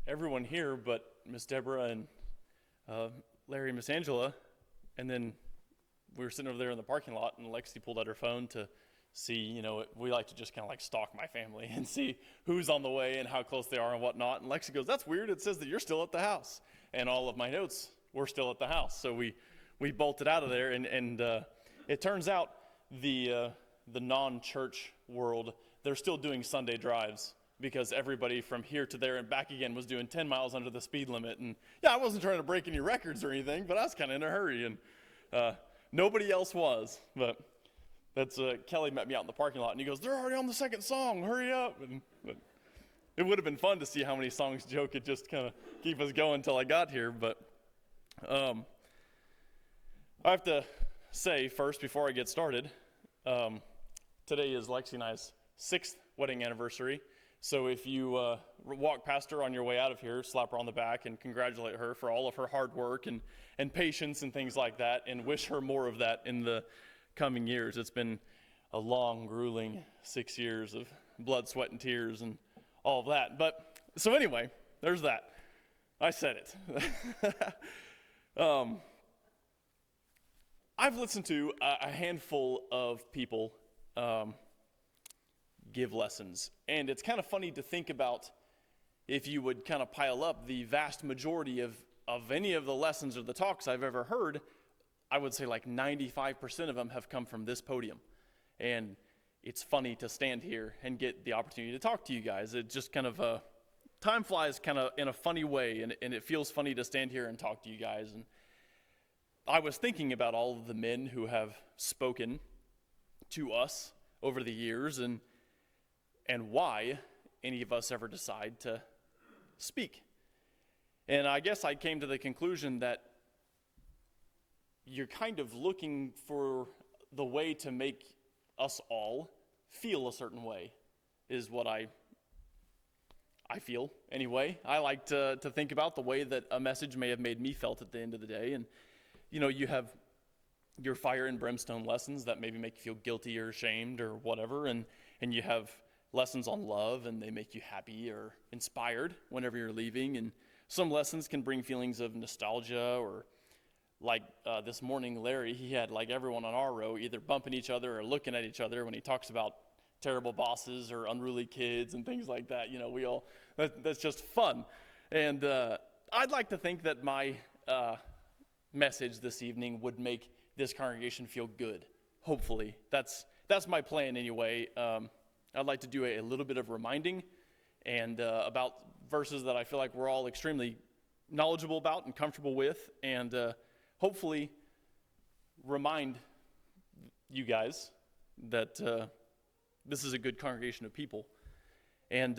everyone here but Miss Deborah and Larry and Miss Angela, and then we were sitting over there in the parking lot, and Lexi pulled out her phone to see, we like to just kind of like stalk my family and see who's on the way and how close they are and whatnot. And Lexi goes, "That's weird. It says that you're still at the house." And all of my notes were still at the house. So we bolted out of there, and it turns out the non-church world, they're still doing Sunday drives because everybody from here to there and back again was doing 10 miles under the speed limit. And yeah, I wasn't trying to break any records or anything, but I was kind of in a hurry, and nobody else was. But that's Kelly met me out in the parking lot, and he goes, "They're already on the second song, hurry up." But it would have been fun to see how many songs Joe could just kind of keep us going until I got here. But I have to say first, before I get started, today is Lexi and I's 6th wedding anniversary. So if you walk past her on your way out of here, slap her on the back and congratulate her for all of her hard work and patience and things like that, and wish her more of that in the coming years. It's been a long, grueling 6 years of blood, sweat, and tears and all of that. But so anyway, there's that. I said it. I've listened to a handful of people give lessons, and it's kind of funny to think about if you would kind of pile up the vast majority of any of the lessons or the talks I've ever heard. I would say like 95% of them have come from this podium, and it's funny to stand here and get the opportunity to talk to you guys. It just kind of time flies kind of in a funny way, and it feels funny to stand here and talk to you guys. And I was thinking about all of the men who have spoken to us over the years, and why any of us ever decide to speak. And I guess I came to the conclusion that you're kind of looking for the way to make us all feel a certain way, is what I feel anyway. I like to think about the way that a message may have made me felt at the end of the day. And you have your fire and brimstone lessons that maybe make you feel guilty or ashamed or whatever, and you have lessons on love, and they make you happy or inspired whenever you're leaving. And some lessons can bring feelings of nostalgia, or like this morning, Larry, he had like everyone on our row either bumping each other or looking at each other when he talks about terrible bosses or unruly kids and things like that. That's just fun. And I'd like to think that my message this evening would make this congregation feel good. Hopefully. That's my plan anyway. I'd like to do a little bit of reminding and about verses that I feel like we're all extremely knowledgeable about and comfortable with, and hopefully remind you guys that this is a good congregation of people. And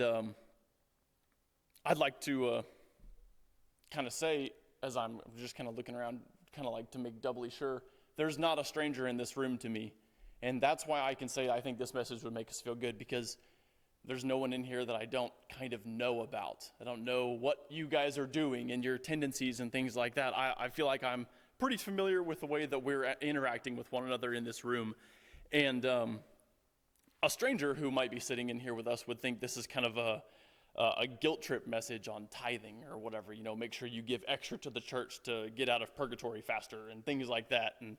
I'd like to kind of say, as I'm just kind of looking around, kind of like to make doubly sure, there's not a stranger in this room to me. And that's why I can say I think this message would make us feel good, because there's no one in here that I don't kind of know about. I don't know what you guys are doing and your tendencies and things like that. I feel like I'm pretty familiar with the way that we're interacting with one another in this room. And a stranger who might be sitting in here with us would think this is kind of a guilt trip message on tithing or whatever. Make sure you give extra to the church to get out of purgatory faster and things like that. And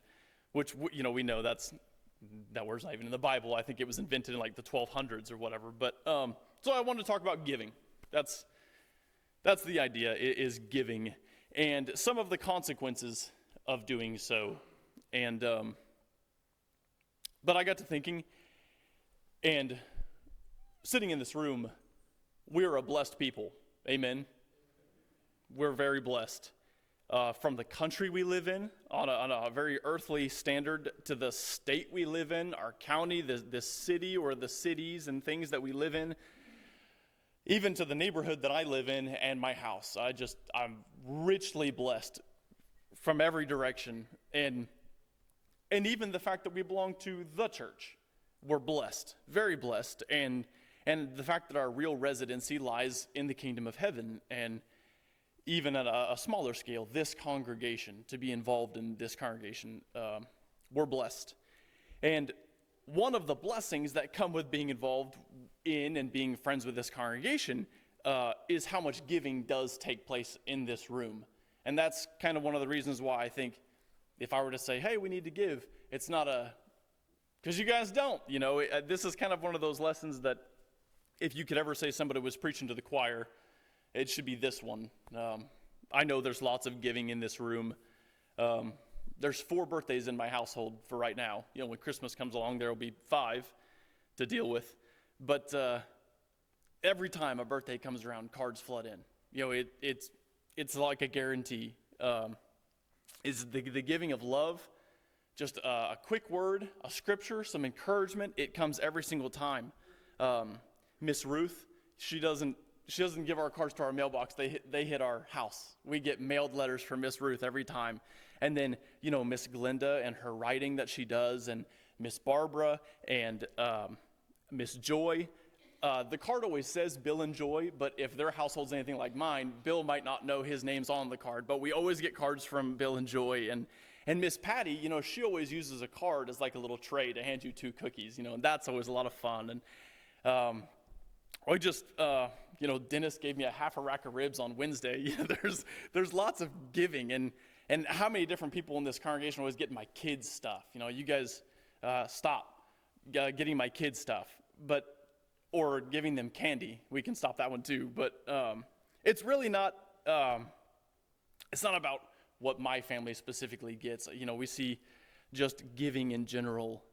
which, we know that word's not even in the Bible. I think it was invented in like the 1200s or whatever. But so I wanted to talk about giving. That's the idea, is giving, and some of the consequences of doing so. And but I got to thinking, and sitting in this room, we're a blessed people. Amen. We're very blessed. From the country we live in, on a very earthly standard, to the state we live in, our county, the city or the cities and things that we live in, even to the neighborhood that I live in and my house. I'm richly blessed from every direction. And even the fact that we belong to the church, we're blessed, very blessed. And the fact that our real residency lies in the kingdom of heaven, and even at a smaller scale, this congregation, to be involved in this congregation, we're blessed. And one of the blessings that come with being involved in and being friends with this congregation is how much giving does take place in this room. And that's kind of one of the reasons why I think if I were to say, hey, we need to give, it's not because you guys don't. This is kind of one of those lessons that if you could ever say somebody was preaching to the choir, it should be this one. I know there's lots of giving in this room. There's 4 birthdays in my household for right now. When Christmas comes along, there will be 5 to deal with. But every time a birthday comes around, cards flood in. It's like a guarantee. Is the giving of love, just a quick word, a scripture, some encouragement. It comes every single time. Miss Ruth, she doesn't give our cards to our mailbox. They hit our house. We get mailed letters from Miss Ruth every time. And then, Miss Glinda and her writing that she does, and Miss Barbara and Miss Joy. The card always says Bill and Joy, but if their household's anything like mine, Bill might not know his name's on the card. But we always get cards from Bill and Joy. And Miss Patty, she always uses a card as like a little tray to hand you 2 cookies, and that's always a lot of fun. And I just, Dennis gave me a half a rack of ribs on Wednesday. There's lots of giving, and how many different people in this congregation always get my kids' stuff. You guys stop getting my kids' stuff, or giving them candy. We can stop that one too. But it's really not. It's not about what my family specifically gets. We see just giving in general.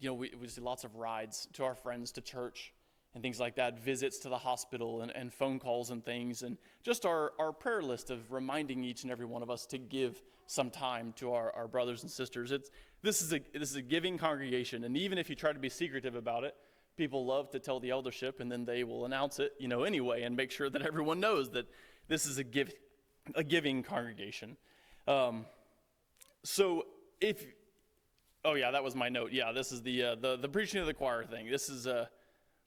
We see lots of rides to our friends to church and things like that, visits to the hospital and phone calls and things, and just our prayer list of reminding each and every one of us to give some time to our brothers and sisters. This is a giving congregation, and even if you try to be secretive about it, people love to tell the eldership, and then they will announce it, anyway, and make sure that everyone knows that this is a giving congregation. So if, oh yeah, that was my note. Yeah, this is the preaching of the choir thing.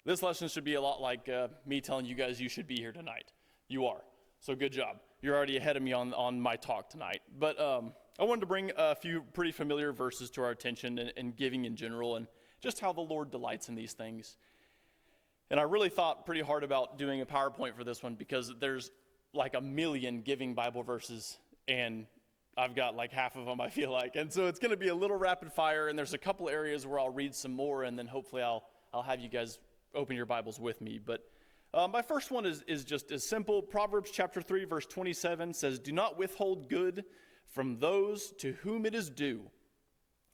This lesson should be a lot like me telling you guys you should be here tonight. You are. So good job. You're already ahead of me on my talk tonight. But I wanted to bring a few pretty familiar verses to our attention and giving in general, and just how the Lord delights in these things. And I really thought pretty hard about doing a PowerPoint for this one, because there's like a million giving Bible verses, and I've got like half of them, I feel like. And so it's going to be a little rapid fire, and there's a couple areas where I'll read some more, and then hopefully I'll have you guys open your Bibles with me. But my first one is just as simple. Proverbs chapter 3, verse 27 says, "Do not withhold good from those to whom it is due,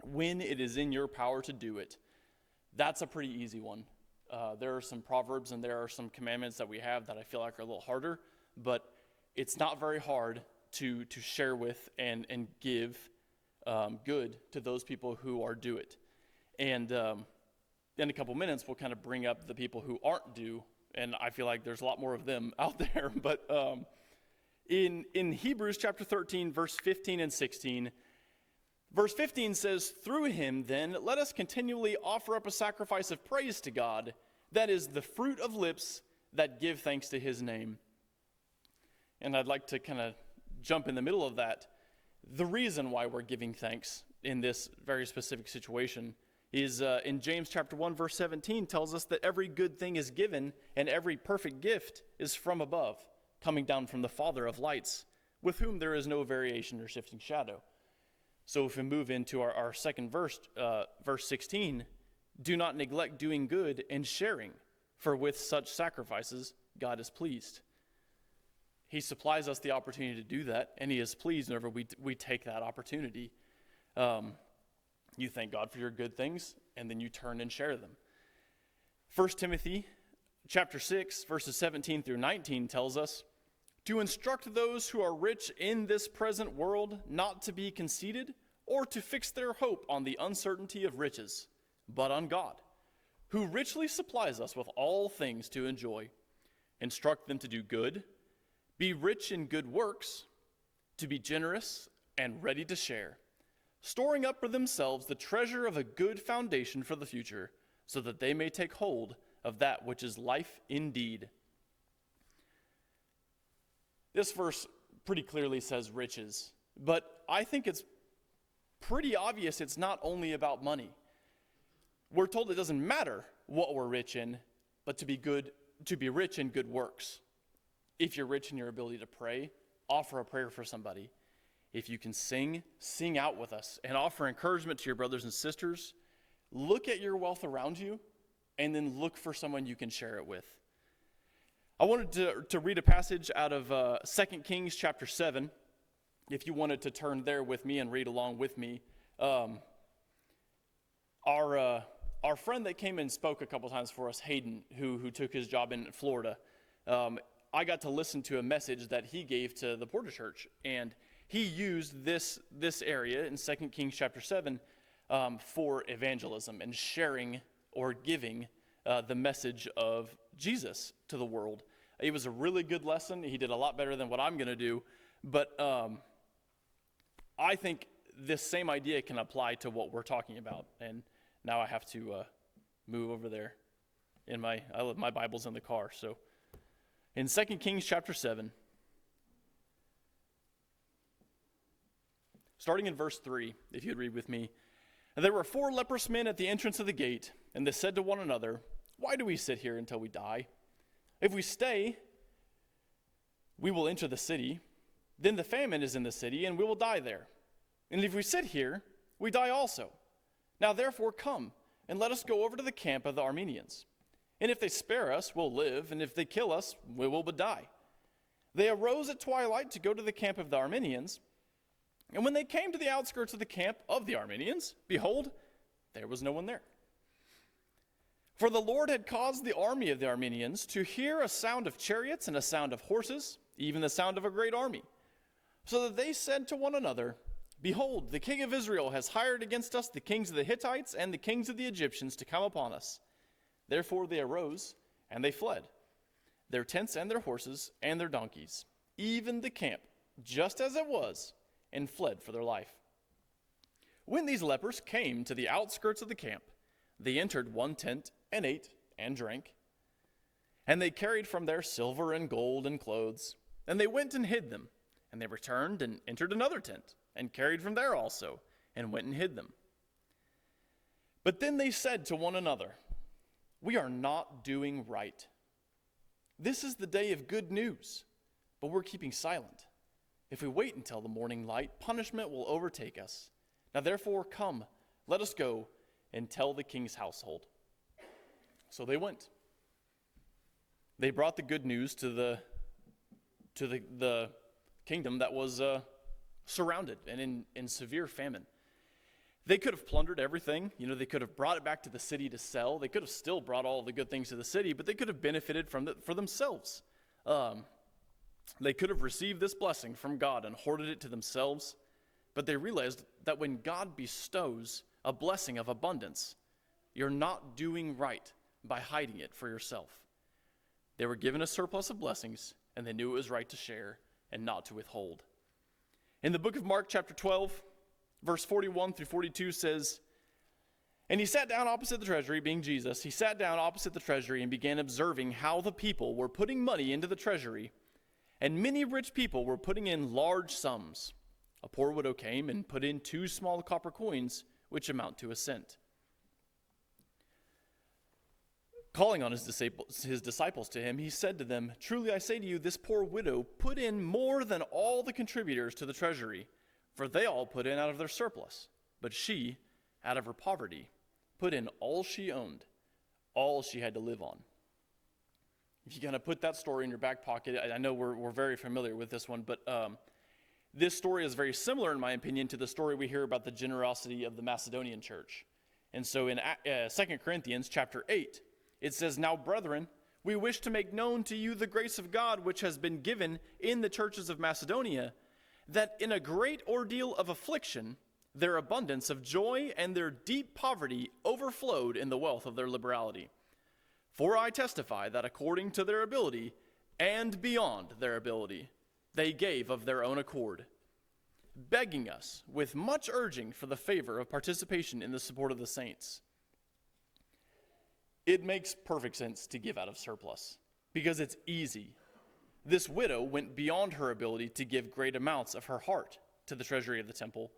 when it is in your power to do it." That's a pretty easy one. There are some proverbs and there are some commandments that we have that I feel like are a little harder, but it's not very hard to share with and give good to those people who are due it. And in a couple minutes, we'll kind of bring up the people who aren't due, and I feel like there's a lot more of them out there. But in Hebrews chapter 13, verse 15 and 16, verse 15 says, "Through him, then, let us continually offer up a sacrifice of praise to God, that is the fruit of lips that give thanks to his name." And I'd like to kind of jump in the middle of that. The reason why we're giving thanks in this very specific situation is in James chapter 1, verse 17, tells us that every good thing is given, and every perfect gift is from above, coming down from the Father of lights, with whom there is no variation or shifting shadow. So if we move into our second verse, verse 16, "Do not neglect doing good and sharing, for with such sacrifices God is pleased." He supplies us the opportunity to do that, and he is pleased whenever we take that opportunity. You thank God for your good things, and then you turn and share them. 1 Timothy chapter 6, verses 17 through 19 tells us, "To instruct those who are rich in this present world not to be conceited, or to fix their hope on the uncertainty of riches, but on God, who richly supplies us with all things to enjoy. Instruct them to do good, be rich in good works, to be generous and ready to share, storing up for themselves the treasure of a good foundation for the future, so that they may take hold of that which is life indeed." This verse pretty clearly says riches, but I think it's pretty obvious it's not only about money. We're told it doesn't matter what we're rich in, but to be good to be rich in good works. If you're rich in your ability to pray, offer a prayer for somebody. If you can sing, sing out with us and offer encouragement to your brothers and sisters. Look at your wealth around you and then look for someone you can share it with. I wanted to read a passage out of 2 Kings chapter 7. If you wanted to turn there with me and read along with me. Our friend that came and spoke a couple times for us, Hayden, who took his job in Florida, I got to listen to a message that he gave to the Porta Church, and he used this area in 2 Kings chapter 7 for evangelism and sharing or giving the message of Jesus to the world. It was a really good lesson. He did a lot better than what I'm going to do, but I think this same idea can apply to what we're talking about. And now I have to move over there. My Bible's in the car. So in 2 Kings chapter 7, starting in verse 3, if you'd read with me. And there were 4 leprous men at the entrance of the gate, and they said to one another, "Why do we sit here until we die? If we stay, we will enter the city. Then the famine is in the city, and we will die there. And if we sit here, we die also. Now therefore come, and let us go over to the camp of the Arameans. And if they spare us, we'll live, and if they kill us, we will but die." They arose at twilight to go to the camp of the Arameans. And when they came to the outskirts of the camp of the Arameans, behold, there was no one there. For the Lord had caused the army of the Arameans to hear a sound of chariots and a sound of horses, even the sound of a great army. So that they said to one another, "Behold, the king of Israel has hired against us the kings of the Hittites and the kings of the Egyptians to come upon us." Therefore they arose, and they fled, their tents and their horses and their donkeys, even the camp, just as it was, and fled for their life. When these lepers came to the outskirts of the camp, they entered one tent and ate and drank. And they carried from there silver and gold and clothes, and they went and hid them. And they returned and entered another tent, and carried from there also, and went and hid them. But then they said to one another, "We are not doing right. This is the day of good news, but we're keeping silent. If we wait until the morning light, punishment will overtake us. Now therefore come, let us go and tell the king's household." So they went. They brought the good news to the kingdom that was surrounded and in severe famine. They could have plundered everything. They could have brought it back to the city to sell. They could have still brought all the good things to the city, but they could have benefited from it for themselves. They could have received this blessing from God and hoarded it to themselves, but they realized that when God bestows a blessing of abundance, you're not doing right by hiding it for yourself. They were given a surplus of blessings, and they knew it was right to share and not to withhold. In the book of Mark chapter 12, verse 41 through 42 says, "And he sat down opposite the treasury," being Jesus, "he sat down opposite the treasury and began observing how the people were putting money into the treasury. And many rich people were putting in large sums. A poor widow came and put in 2 small copper coins, which amount to a cent. Calling on his disciples to him, he said to them, 'Truly I say to you, this poor widow put in more than all the contributors to the treasury, for they all put in out of their surplus. But she, out of her poverty, put in all she owned, all she had to live on.'" If you kind of put that story in your back pocket, I know we're very familiar with this one, but this story is very similar, in my opinion, to the story we hear about the generosity of the Macedonian church. And so in 2 Corinthians chapter 8, it says, "Now, brethren, we wish to make known to you the grace of God which has been given in the churches of Macedonia, that in a great ordeal of affliction, their abundance of joy and their deep poverty overflowed in the wealth of their liberality. For I testify that according to their ability and beyond their ability, they gave of their own accord, begging us with much urging for the favor of participation in the support of the saints." It makes perfect sense to give out of surplus because it's easy. This widow went beyond her ability to give great amounts of her heart to the treasury of the temple.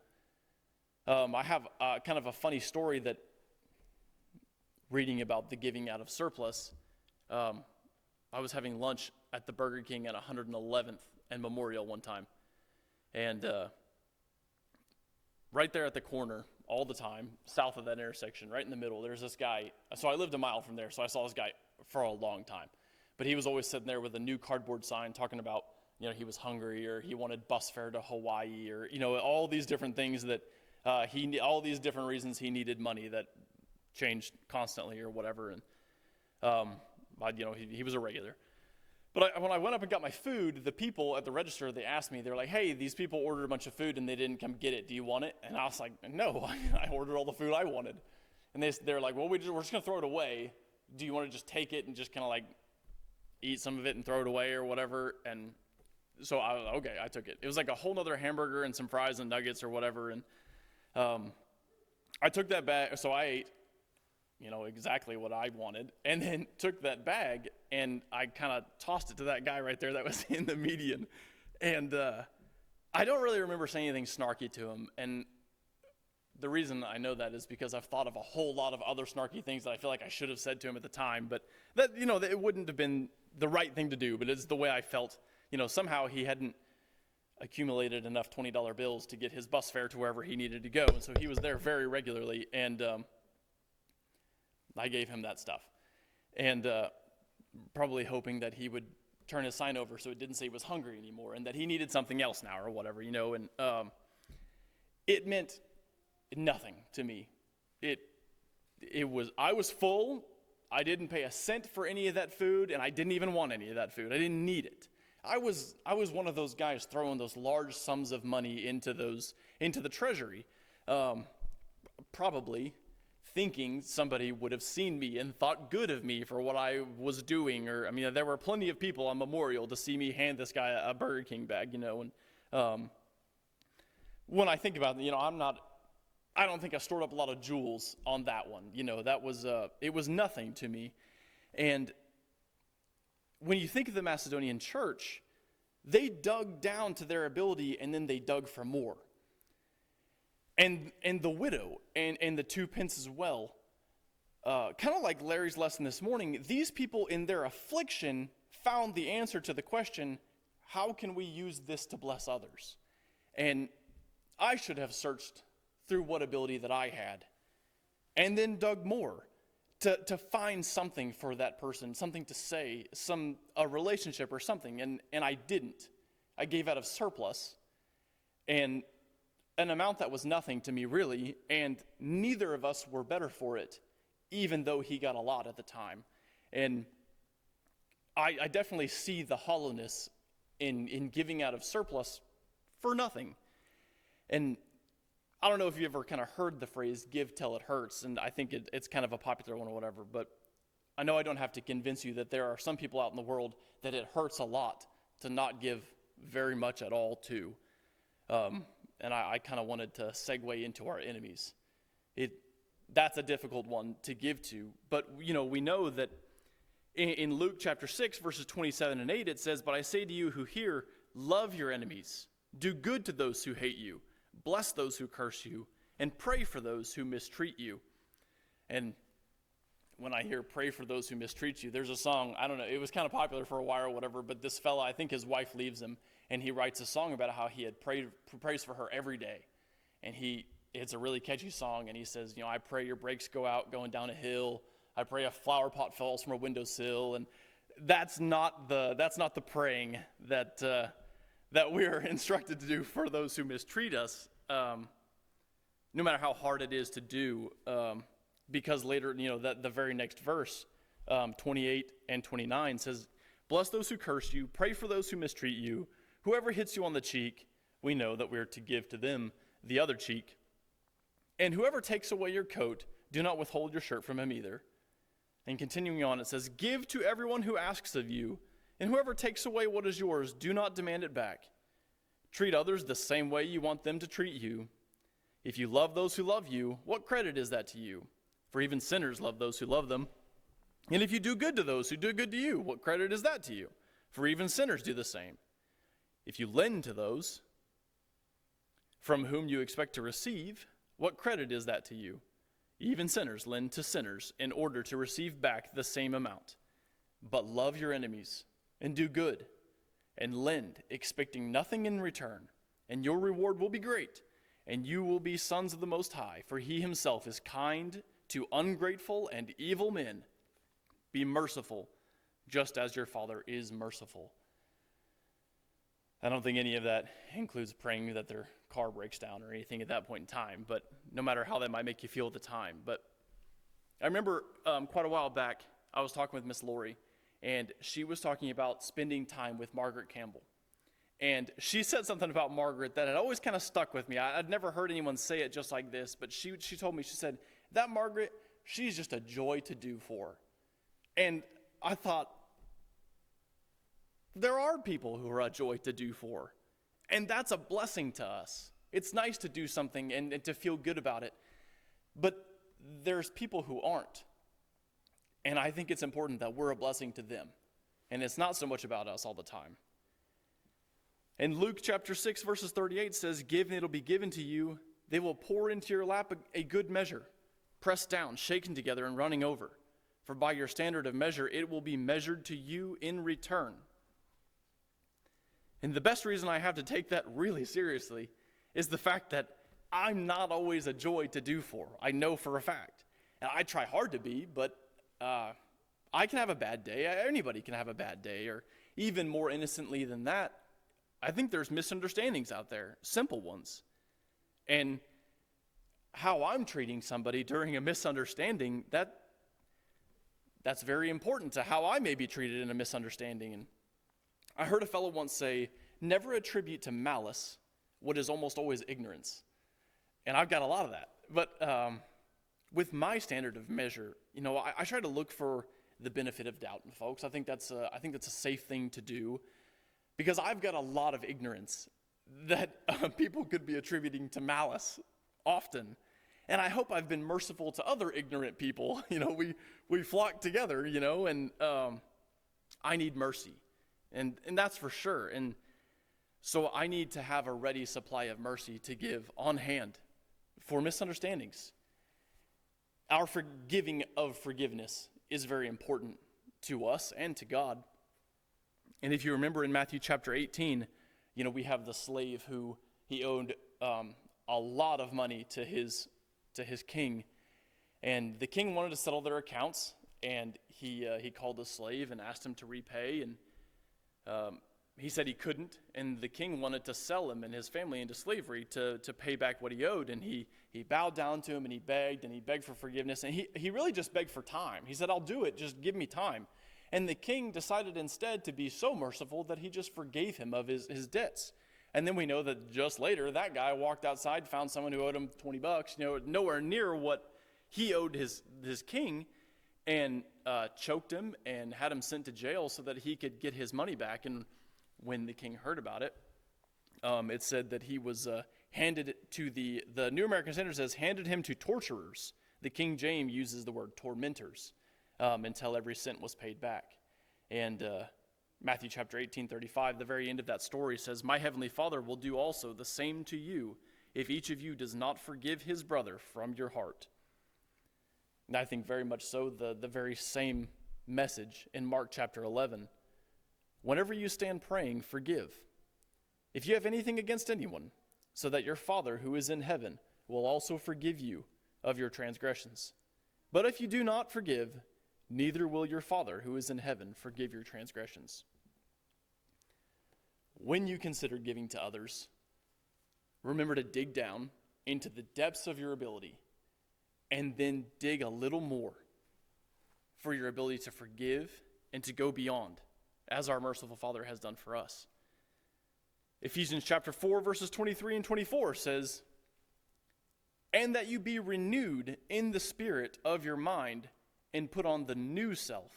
I have kind of a funny story that reading about the giving out of surplus. I was having lunch at the Burger King at 111th and Memorial one time. And right there at the corner, all the time, south of that intersection, right in the middle, there's this guy. So I lived a mile from there, so I saw this guy for a long time. But he was always sitting there with a new cardboard sign talking about, he was hungry, or he wanted bus fare to Hawaii, or, all these different things that all these different reasons he needed money that changed constantly or whatever. And, he was a regular. But when I went up and got my food, the people at the register, they asked me, they're like, hey, these people ordered a bunch of food and they didn't come get it. Do you want it? And I was like, no, I ordered all the food I wanted. And they're like, well, we're just going to throw it away. Do you want to just take it and just kind of like eat some of it and throw it away or whatever? And so I took it. It was like a whole nother hamburger and some fries and nuggets or whatever. And I took that bag. So I ate, exactly what I wanted, and then took that bag and I kind of tossed it to that guy right there that was in the median. And I don't really remember saying anything snarky to him. And the reason I know that is because I've thought of a whole lot of other snarky things that I feel like I should have said to him at the time, but that, that it wouldn't have been the right thing to do, but it's the way I felt. Somehow he hadn't accumulated enough $20 bills to get his bus fare to wherever he needed to go. And so he was there very regularly, and I gave him that stuff. And probably hoping that he would turn his sign over so it didn't say he was hungry anymore and that he needed something else now or whatever, and it meant nothing to me. I was full. I didn't pay a cent for any of that food, and I didn't even want any of that food. I didn't need it. I was one of those guys throwing those large sums of money into the treasury, probably thinking somebody would have seen me and thought good of me for what I was doing. Or, there were plenty of people on Memorial to see me hand this guy a Burger King bag, and when I think about it, I don't think I stored up a lot of jewels on that one. That was, it was nothing to me. And when you think of the Macedonian church, they dug down to their ability and then they dug for more. And the widow and the 2 pence as well, kind of like Larry's lesson this morning, these people in their affliction found the answer to the question, how can we use this to bless others? And I should have searched through what ability that I had and then dug more to find something for that person, something to say, a relationship or something, and I didn't. I gave out of surplus, and an amount that was nothing to me really, and neither of us were better for it, even though he got a lot at the time. And I definitely see the hollowness in giving out of surplus for nothing. And I don't know if you ever kind of heard the phrase, give till it hurts, and I think it's kind of a popular one or whatever, but I know I don't have to convince you that there are some people out in the world that it hurts a lot to not give very much at all to. And I kind of wanted to segue into our enemies. That's a difficult one to give to, but we know that in Luke chapter 6, verses 27 and 8, it says, but I say to you who hear, love your enemies, do good to those who hate you, bless those who curse you, and pray for those who mistreat you. And when I hear pray for those who mistreat you, there's a song, I don't know, it was kind of popular for a while or whatever, but this fella, I think his wife leaves him, and he writes a song about how he had prays for her every day. And it's a really catchy song, and he says, I pray your brakes go out going down a hill. I pray a flower pot falls from a windowsill. And that's not the praying that we're instructed to do for those who mistreat us, no matter how hard it is to do, because later, the very next verse, 28 and 29 says, bless those who curse you, pray for those who mistreat you. Whoever hits you on the cheek, we know that we're to give to them the other cheek. And whoever takes away your coat, do not withhold your shirt from him either. And continuing on, it says, give to everyone who asks of you, and whoever takes away what is yours, do not demand it back. Treat others the same way you want them to treat you. If you love those who love you, what credit is that to you? For even sinners love those who love them. And if you do good to those who do good to you, what credit is that to you? For even sinners do the same. If you lend to those from whom you expect to receive, what credit is that to you? Even sinners lend to sinners in order to receive back the same amount. but love your enemies, and do good, and lend, expecting nothing in return, and your reward will be great, and you will be sons of the Most High, for he himself is kind to ungrateful and evil men. Be merciful, just as your Father is merciful. I don't think any of that includes praying that their car breaks down or anything at that point in time, but no matter how that might make you feel at the time. But I remember quite a while back, I was talking with Miss Lori, and she was talking about spending time with Margaret Campbell. And she said something about Margaret that had always kind of stuck with me. I'd never heard anyone say it just like this, but she told me, she said, that Margaret, she's just a joy to do for. And I thought, there are people who are a joy to do for. And that's a blessing to us. It's nice to do something and to feel good about it. But there's people who aren't. And I think it's important that we're a blessing to them. And it's not so much about us all the time. And Luke chapter 6 verses 38 says, give and it'll be given to you. They will pour into your lap a good measure, pressed down, shaken together, and running over. For by your standard of measure, it will be measured to you in return. And the best reason I have to take that really seriously is the fact that I'm not always a joy to do for. I know for a fact. And I try hard to be, but I can have a bad day. Anybody can have a bad day. Or even more innocently than that, I think there's misunderstandings out there, simple ones. And how I'm treating somebody during a misunderstanding, that's very important to how I may be treated in a misunderstanding. And I heard a fellow once say, never attribute to malice what is almost always ignorance. And I've got a lot of that. But with my standard of measure, I try to look for the benefit of doubt in folks. I think that's a safe thing to do, because I've got a lot of ignorance that people could be attributing to malice often. And I hope I've been merciful to other ignorant people. We flock together, and I need mercy. And that's for sure. And so I need to have a ready supply of mercy to give on hand for misunderstandings. Our forgiving of forgiveness is very important to us and to God. And if you remember in Matthew chapter 18, we have the slave who he owed a lot of money to his king. And the king wanted to settle their accounts, and he called the slave and asked him to repay, and he said he couldn't, and the king wanted to sell him and his family into slavery to pay back what he owed. And he bowed down to him, and he begged for forgiveness, and he really just begged for time. He said, I'll do it, just give me time. And the king decided instead to be so merciful that he just forgave him of his debts. And then we know that just later, that guy walked outside, found someone who owed him $20, nowhere near what he owed his king, and choked him and had him sent to jail so that he could get his money back. And when the king heard about it, it said that he was handed to the New American Standard says, handed him to torturers. The King James uses the word tormentors, until every cent was paid back. And Matthew chapter 18:35, the very end of that story says, my heavenly Father will do also the same to you if each of you does not forgive his brother from your heart. And I think very much so the very same message in Mark chapter 11. Whenever you stand praying, forgive, if you have anything against anyone, so that your Father who is in heaven will also forgive you of your transgressions. But if you do not forgive, neither will your Father who is in heaven forgive your transgressions. When you consider giving to others, remember to dig down into the depths of your ability, and then dig a little more for your ability to forgive and to go beyond, as our merciful Father has done for us. Ephesians chapter 4, verses 23 and 24 says, and that you be renewed in the spirit of your mind, and put on the new self,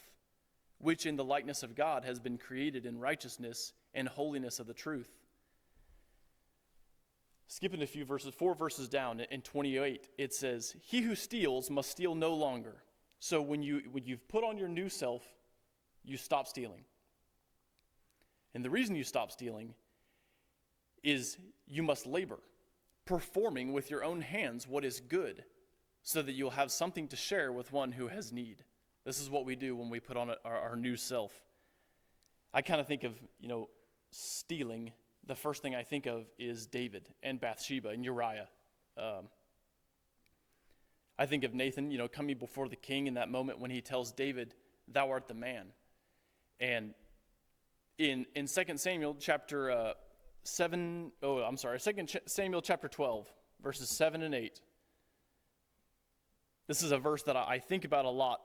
which in the likeness of God has been created in righteousness and holiness of the truth. Skipping a few verses, 4 verses down in 28, it says, he who steals must steal no longer. So when you've put on your new self, you stop stealing. And the reason you stop stealing is you must labor, performing with your own hands what is good, so that you'll have something to share with one who has need. This is what we do when we put on our new self. I kind of think of, stealing. The first thing I think of is David and Bathsheba and Uriah. I think of Nathan, coming before the king in that moment when he tells David, "Thou art the man." And in 2 Samuel chapter 2 Samuel chapter 12, verses 7 and 8. This is a verse that I think about a lot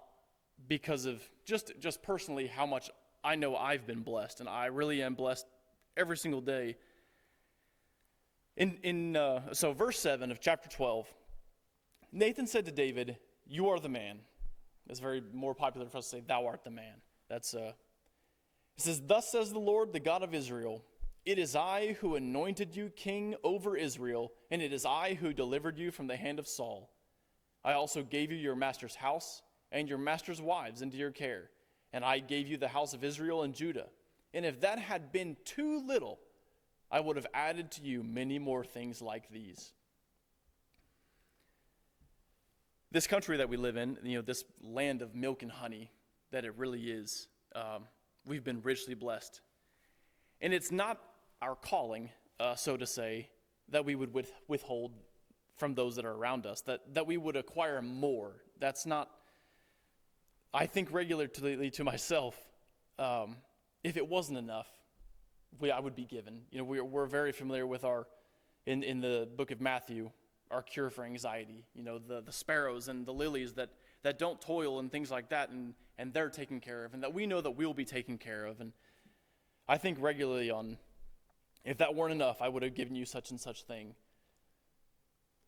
because of just personally how much I know I've been blessed, and I really am blessed every single day. So verse 7 of chapter 12, Nathan said to David, "You are the man." It's very more popular for us to say, "Thou art the man." It says, "Thus says the Lord, the God of Israel, it is I who anointed you king over Israel, and it is I who delivered you from the hand of Saul. I also gave you your master's house and your master's wives into your care, and I gave you the house of Israel and Judah. And if that had been too little, I would have added to you many more things like these." This country that we live in, this land of milk and honey that it really is, we've been richly blessed. And it's not our calling, so to say, that we would withhold from those that are around us, that we would acquire more. That's not, I think regularly to myself, if it wasn't enough, I would be given. We're very familiar with in the book of Matthew, our cure for anxiety, the sparrows and the lilies that don't toil and things like that, and they're taken care of, and that we know that we'll be taken care of. And I think regularly on, if that weren't enough, I would have given you such and such thing.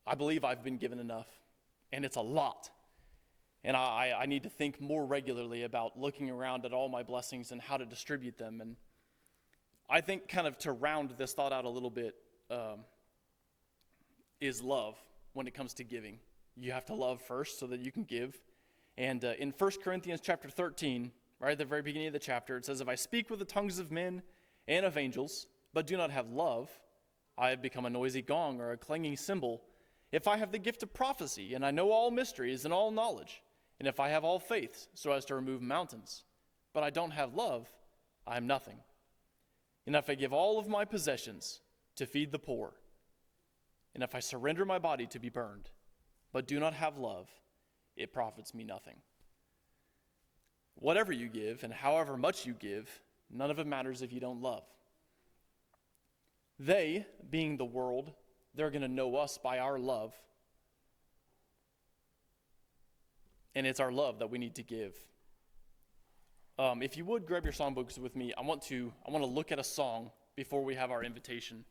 I believe I've been given enough, and it's a lot. And I need to think more regularly about looking around at all my blessings and how to distribute them. And I think kind of to round this thought out a little bit, is love when it comes to giving. You have to love first so that you can give. And in 1 Corinthians chapter 13, right at the very beginning of the chapter, it says, "If I speak with the tongues of men and of angels, but do not have love, I have become a noisy gong or a clanging cymbal. If I have the gift of prophecy, and I know all mysteries and all knowledge, and if I have all faith so as to remove mountains, but I don't have love, I am nothing. And if I give all of my possessions to feed the poor, and if I surrender my body to be burned, but do not have love, it profits me nothing." Whatever you give and however much you give, none of it matters if you don't love. They, being the world, they're going to know us by our love. And it's our love that we need to give. If you would grab your songbooks with me, I want to look at a song before we have our invitation.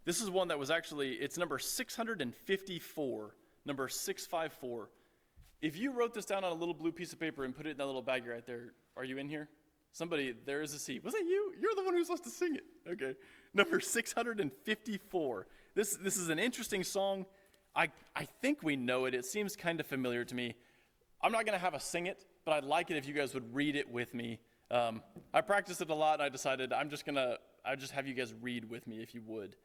This is one that was it's number 654, number 654. If you wrote this down on a little blue piece of paper and put it in that little baggie right there, are you in here? Somebody, there is a seat. Was that you? You're the one who's supposed to sing it. Okay. Number 654. This is an interesting song. I think we know it. It seems kind of familiar to me. I'm not going to have us sing it, but I'd like it if you guys would read it with me. I practiced it a lot, and I decided I'll just have you guys read with me if you would.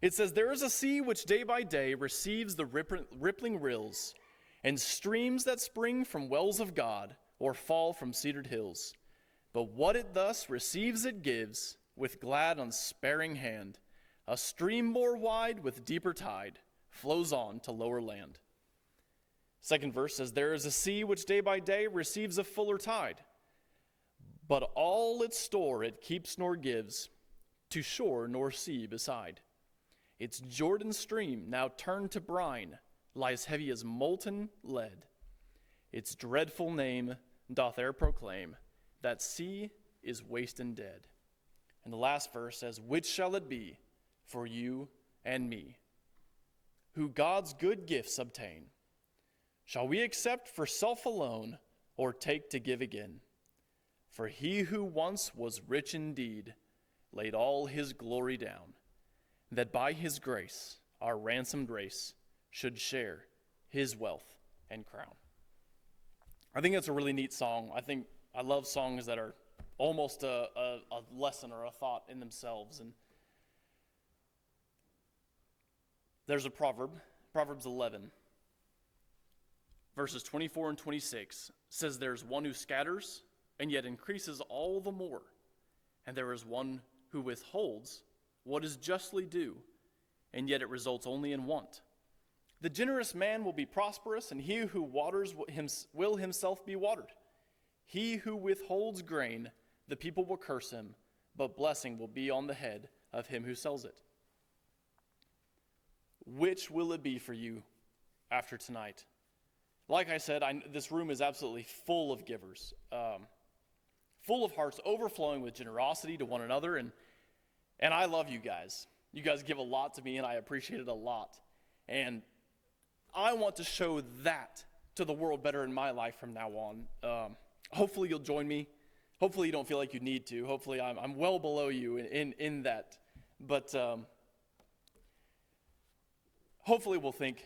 It says, "There is a sea which day by day receives the rippling rills, and streams that spring from wells of God, or fall from cedared hills. But what it thus receives it gives, with glad unsparing hand. A stream more wide with deeper tide flows on to lower land." Second verse says, "There is a sea which day by day receives a fuller tide, but all its store it keeps nor gives, to shore nor sea beside. Its Jordan stream, now turned to brine, lies heavy as molten lead. Its dreadful name doth e'er proclaim, that sea is waste and dead." And the last verse says, "Which shall it be for you and me, who God's good gifts obtain? Shall we accept for self alone, or take to give again? For he who once was rich indeed laid all his glory down, that by his grace our ransomed race should share his wealth and crown." I think that's a really neat song. I love songs that are almost a lesson or a thought in themselves. And there's a proverb, Proverbs 11. verses 24 and 26 says there's one who scatters and yet increases all the more, and there is one who withholds what is justly due, and yet it results only in want. The generous man will be prosperous, and he who waters will himself be watered. He who withholds grain, the people will curse him, but blessing will be on the head of him who sells it. Which will it be for you after tonight? Like I said, this room is absolutely full of givers, full of hearts overflowing with generosity to one another, and I love you guys. You guys give a lot to me, and I appreciate it a lot. And I want to show that to the world better in my life from now on. Hopefully you'll join me. Hopefully you don't feel like you need to. Hopefully I'm well below you in that. But hopefully we'll think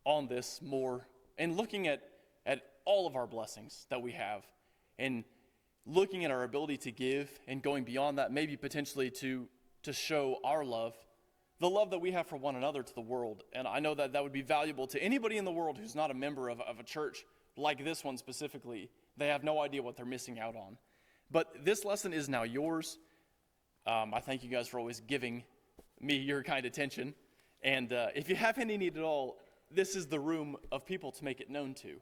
on this more and looking at all of our blessings that we have and looking at our ability to give and going beyond that, maybe potentially to show our love, the love that we have for one another to the world. And I know that would be valuable to anybody in the world who's not a member of a church like this one specifically. They have no idea what they're missing out on. But this lesson is now yours. I thank you guys for always giving me your kind attention. And if you have any need at all, this is the room of people to make it known to.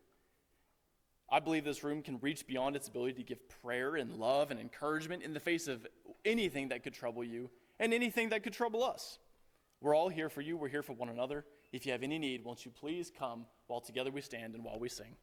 I believe this room can reach beyond its ability to give prayer and love and encouragement in the face of anything that could trouble you and anything that could trouble us. We're all here for you. We're here for one another. If you have any need, won't you please come while together we stand and while we sing.